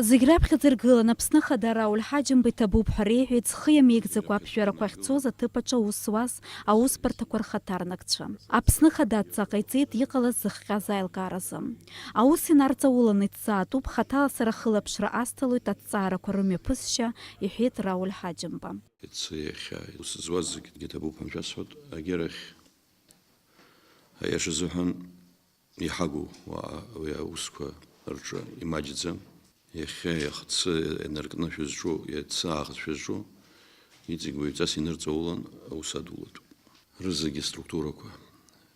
Зиграб хизыргылан Аԥсны Хадара Аулҳаџьымба иҭабуп ҳәа реиҳәеит зхы иамеигӡакәа аԥжәарақәа ахьцоз аҭыԥаҿы аус зуаз аусбарҭақәа рхаҭарнакцәа. Аԥсны Хада адҵа ҟаиҵеит иҟалаз зыхҟьаз аилкааразы. Аус инарҵауланы иҭҵаатәуп, хаҭала сара хылаԥшра асҭалоит аҭҵаарақәа рымҩаԥысшьа, иҳәеит Рауль Ҳаџьымба. Ус зуаз зегьы иҭабуп ҳәа агьарахь аиаша азыҳәан иҳагу уи аусқәа рҿы имаҷӡам. Иахьа иахцы инаркны шәызҿу, иацы аахыс шәызҿу, иҵегь уаҩҵас инырҵаулан аус адулатәуп. Рызегьы структурақәа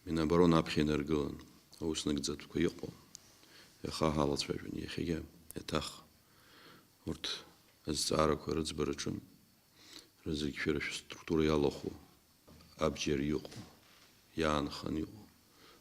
Минобороны аԥхьа инаргылан аус нагӡатәқәа иҟоу. Иаха ҳалацәажәон, иахьагьы еиҭах урҭ азҵаарақәа рыӡбараҿы рызегьы шәара шәструктура иалахәу, абџьар иҟоу, иаанхан иҟоу,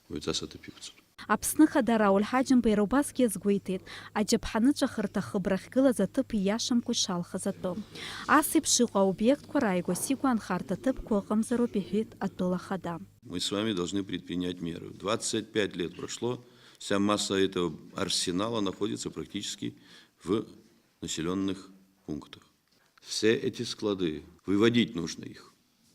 уаҩҵас аҭыԥ иқәҵатәуп. Аԥсны Хада Рауль Ҳаџьымба иара убасгьы иазгәеиҭеит, аџьаԥҳаныҵәахырҭа хыбра ахьгылаз аҭыԥ ииашамкәа ишалхаз атәы. Ас еиԥш иҟоу аобиектқәа рааигәа-сигәа анхарҭа аҭыԥқәа ыҟамзароуп, иҳәеит атәыла Хада. Мы с вами должны предпринять меры. 25 лет прошло, вся масса этого арсенала находится практически в населенных пунктах. Все эти склады, выводить нужно их.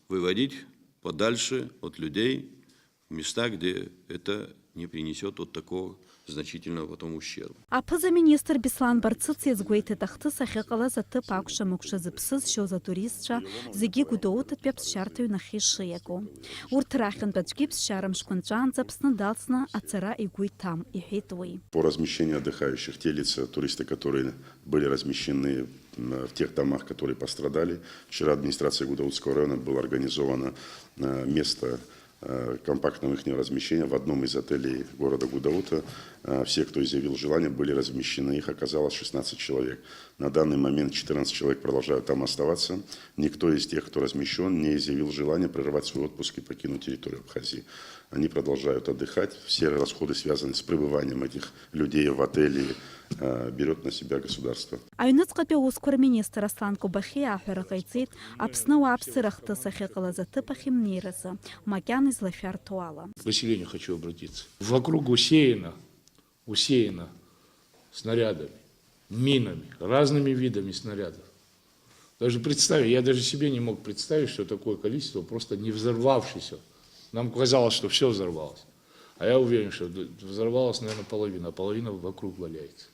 Выводить подальше от людей в места, где это не принесет вот такого значительного потом ущерба. Аԥыза-министр Беслан Барцыц иазгәеиҭеит, ахҭыс ахьыҟалаз аҭыԥ акәша-мыкәша зыԥсызшьоз атуристцәа зегьы Гәдоуҭатәи аԥсшьарҭа ҩнахьы ишиаку. Урҭ рахьынтә аӡәгьы ԥсшьара мшқәанҵәаанӡа Аԥсны далҵны ацара игәы иҭам, иҳәеит уи. По размещению отдыхающих, те лица, туристы, которые были размещены в тех домах, которые пострадали. Вчера администрация Гудаутского района было организовано место компактного их размещения в одном из отелей города Гудаута. Все, кто изъявил желание, были размещены. Их оказалось 16 человек. На данный момент 14 человек продолжают там оставаться. Никто из тех, кто размещен, не изъявил желание прервать свой отпуск и покинуть территорию Абхазии. Они продолжают отдыхать. Все расходы, связанные с пребыванием этих людей в отеле, берет на себя государство. Аҩныҵҟатәи аусқәа рминистр Аслан Кубахи аҳәара ҟаиҵеит, Аԥсны ауааԥсыра ахҭыс ахьыҟалаз аҭыԥ ахьымнеиразы, макьана излашәарҭоу ала. К населению хочу обратиться. Вокруг усеяно снарядами, минами, разными видами снарядов. Я даже себе не мог представить, что такое количество просто не взорвавшееся. Нам казалось, что все взорвалось. А я уверен, что взорвалась, наверное, половина, а половина вокруг валяется.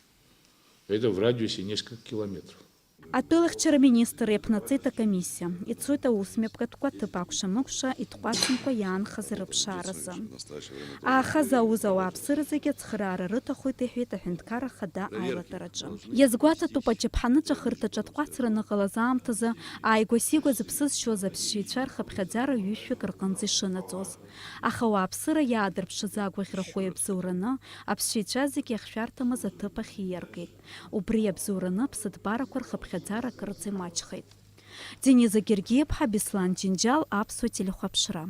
Это в радиусе нескольких километров. Атәылахьчара рминистр иаԥнаҵеит акомиссиа. Ицоит аусмҩаԥгатәқәа аҭыԥ акәша-мыкәша итҟәацымкәа иаанхаз рыԥшааразы. Аахаз ауз ауааԥсыра зегьы ацхыраара рыҭахоит, иҳәеит аҳәынҭқарра Хада аилатәараҿы. Иазгәаҭатәуп аџьаԥҳаныҵәахырҭаҿы атҟәацра аныҟалаз аамҭазы ааигәа-сигәа зыԥсызшьоз аԥсшьаҩцәа рхыԥхьаӡара ҩышәҩык рҟынӡа ишынаӡоз. Аха ауааԥсыра иаадырԥшыз агәаӷьрахәы иабзоураны, аԥсшьаҩцәа зегьы иахшәарҭамыз аҭыԥ ахь ииаргеит. Убри иабзоураны аԥсыҭбарақәа рхыԥхьаӡара кырӡа имаҷхеит. Дениза Гергиев-ԥҳа, Беслан Џьынџьал, Аԥсуа телехәаԥшра.